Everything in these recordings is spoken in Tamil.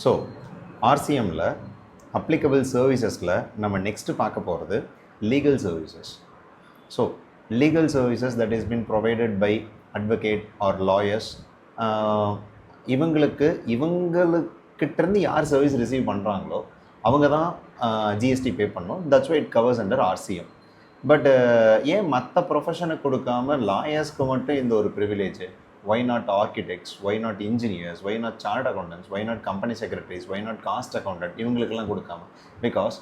ஸோ ஆர்சிஎம்மில் அப்ளிகபிள் சர்வீசஸில் நம்ம நெக்ஸ்ட்டு பார்க்க போகிறது legal services. So legal services that is been provided by advocate or lawyers. இவங்களுக்கிட்டேருந்து யார் சர்வீஸ் ரிசீவ் பண்ணுறாங்களோ அவங்க தான் ஜிஎஸ்டி பே பண்ணணும். That's why it covers under RCM. But ஏன் மற்ற ப்ரொஃபஷனுக்கு கொடுக்காம லாயர்ஸ்க்கு மட்டும் இந்த ஒரு privilege? Why not architects? Why not engineers? Why not chartered accountants? Why not company secretaries? Why not cost accountant? இவங்களுக்கெல்லாம் கொடுக்காம பிகாஸ்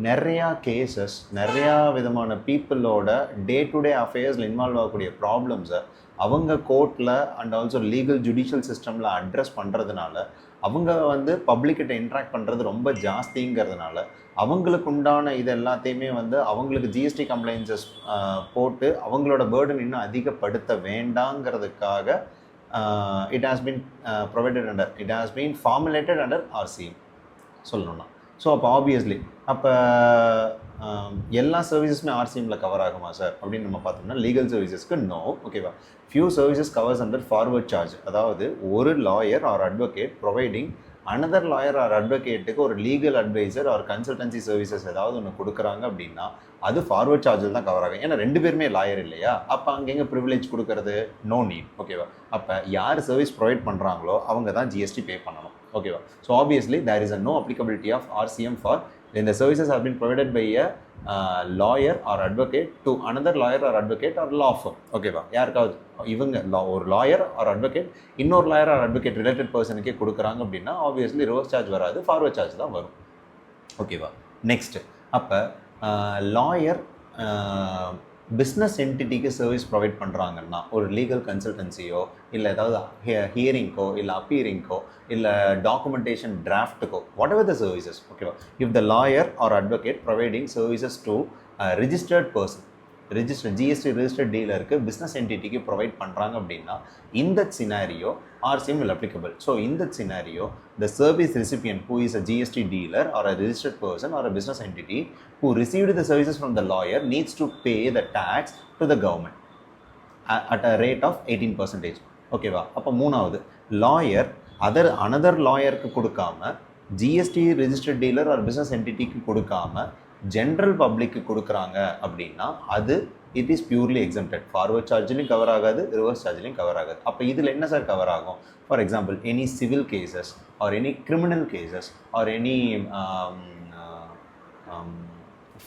நிறையா கேசஸ், நிறையா விதமான பீப்புளோட டே டு டே அஃபேர்ஸில் இன்வால்வ் ஆகக்கூடிய ப்ராப்ளம்ஸை அவங்க கோர்ட்டில் அண்ட் ஆல்சோ லீகல் ஜுடிஷியல் சிஸ்டமில் அட்ரஸ் பண்ணுறதுனால அவங்க பப்ளிக்கிட்ட இன்ட்ராக்ட் பண்ணுறது ரொம்ப ஜாஸ்திங்கிறதுனால அவங்களுக்கு உண்டான இது எல்லாத்தையுமே அவங்களுக்கு ஜிஎஸ்டி கம்ப்ளைன்சஸ் போட்டு அவங்களோட பேர்டன் இன்னும் அதிகப்படுத்த வேண்டாங்கிறதுக்காக it has been formulated under RCM சொல்லணும்னா. ஸோ அப்போ ஆப்வியஸ்லி அப்போ எல்லா சர்வீசஸுமே ஆர்சிஎம்மில் கவர் ஆகுமா சார் அப்படின்னு நம்ம பார்த்தோம்னா லீகல் சர்வீசஸ்க்கு நோ. ஓகேவா? Few services covers under forward charge. அதாவது ஒரு lawyer or advocate providing another lawyer or அட்வொகேட்டுக்கு ஒரு legal adviser or consultancy services ஏதாவது ஒன்று கொடுக்குறாங்க அப்படின்னா அது ஃபார்வர்ட் சார்ஜில் தான் கவர் ஆகும். ஏன்னா ரெண்டு பேருமே லாயர் இல்லையா? அப்போ அங்கெங்கே ப்ரிவிலேஜ் கொடுக்கறது? No need. ஓகேவா? அப்போ யார் சர்வீஸ் ப்ரொவைட் பண்ணுறாங்களோ அவங்க தான் ஜிஎஸ்டி பே பண்ணணும். ஓகேவா? So obviously there is a no applicability of RCM for when the services have been provided by a lawyer or advocate to another lawyer or advocate or law firm. ஓகேவா? யாருக்காவது இவங்க ஒரு லாயர் ஆர் அட்வொகேட் இன்னொரு லாயர் ஆர் அட்வொகேட் ரிலேட்டட் பர்சனுக்கே கொடுக்குறாங்க அப்படின்னா ஆப்வியஸ்லி ரிவர்ஸ் சார்ஜ் வராது, ஃபார்வர்ட் சார்ஜ் தான் வரும். ஓகேவா? நெக்ஸ்ட்டு அப்போ லாயர் பிஸ்னஸ் என்டிட்டிக்கு சர்வீஸ் ப்ரொவைட் பண்ணுறாங்கன்னா ஒரு லீகல் கன்சல்டன்சியோ இல்லை ஏதாவது ஹியரிங்க்கோ இல்லை அப்பீரிங்க்கோ இல்லை டாக்குமெண்டேஷன் டிராஃப்ட்டுக்கோ வாட் எவர் த சர்வீசஸ். ஓகேவா? If the lawyer or advocate providing services to registered person, GST registered டீலருக்கு பிஸ்னஸ் என்டிட்டிக்கு ப்ரொவைட் பண்ணுறாங்க அப்படின்னா இந்த scenario RCM will applicable. So in that scenario, the service recipient who is a GST dealer or a registered person or a business entity who received the services from the lawyer needs to pay the tax to the government at a rate of 18%. ஓகேவா? அப்போ மூணாவது லாயர் another லாயருக்கு கொடுக்காம GST registered dealer or business என்டிட்டிக்கு கொடுக்காம ஜென்ரல் பப்ளிக்கு கொடுக்குறாங்க அப்படின்னா அது it is purely exempted. Forward சார்ஜ்லையும் கவர் ஆகாது, ரிவர்ஸ் சார்ஜ்லையும் கவர் ஆகாது. அப்போ இதில் என்ன சார் கவர் ஆகும்? For example any civil cases or any criminal cases or any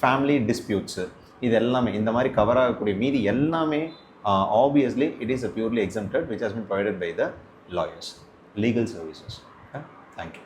family disputes, இது எல்லாமே இந்த மாதிரி கவர் ஆகக்கூடிய மீதி எல்லாமே obviously it is a purely exempted which has been provided by the lawyers, legal services. Thank you.